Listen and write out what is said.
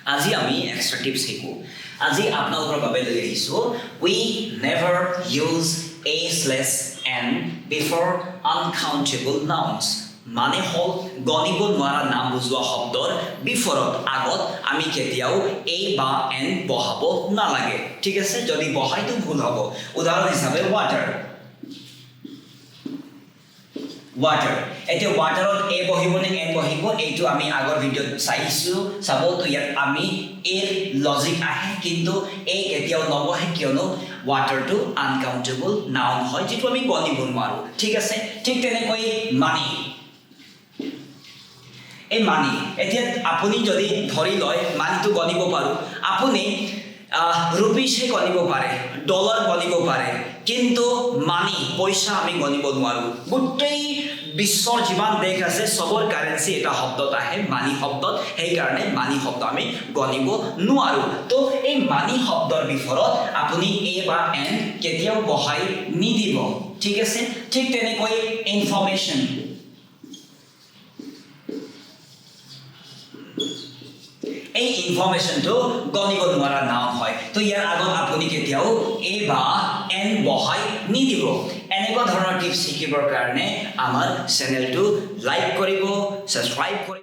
আজি আমি extra tips শিকো আজি আপোনালোকৰ বাবে লৈ আহিছো we never use a/n before uncountable nouns মানে হল গণিব নোৱাৰা নাম বুজোৱা শব্দৰ বিফৰত আগত আমি কেতিয়াও a বা n বহাব নালাগে ঠিক আছে যদি বহাইতো ভুল হ'ব উদাহৰণ হিচাপে water এতে waterত a বহিব নে n বহিব এইটো আমি আগৰ ভিডিওত চাইছো চাব তো ইয়াত আমি a লজিক আহে কিন্তু a কেতিয়াও নবহে কিয়নো water to uncountable noun হয় যেটো আমি গণিব নোৱাৰো ঠিক আছে ঠিক তেনেকৈ এই মানি এতিয়া আপুনি যদি ধৰি লয় মানিটো গণিব পাৰো আপুনি ৰুপিসে গণিব পাৰে ডলাৰ গণিব পাৰে কিন্তু মানি পয়সা আমি গণিব নোৱাৰো গোটেই বিশ্বৰ যিমান দেশ আছে সবৰ কাৰেন্সি এটা শব্দত আহে মানি শব্দত সেই কাৰণে মানি শব্দ আমি গণিব নোৱাৰো তো এই মানি শব্দৰ বিফৰত আপুনি a বা n কেতিয়াও বহাই নিদিব ঠিক আছে ঠিক তেনেকৈ ইনফৰমেশন এই ইনফৰমেশনটো গণিব নোৱাৰা নাম হয় তো ইয়াৰ আগত আপুনি কেতিয়াও a বা n বহাই নিদিব এনেকুৱা ধৰণৰ টিপছ শিকিবৰ কাৰণে আমাৰ চেনেলটো লাইক কৰিব সাবস্ক্ৰাইব কৰিব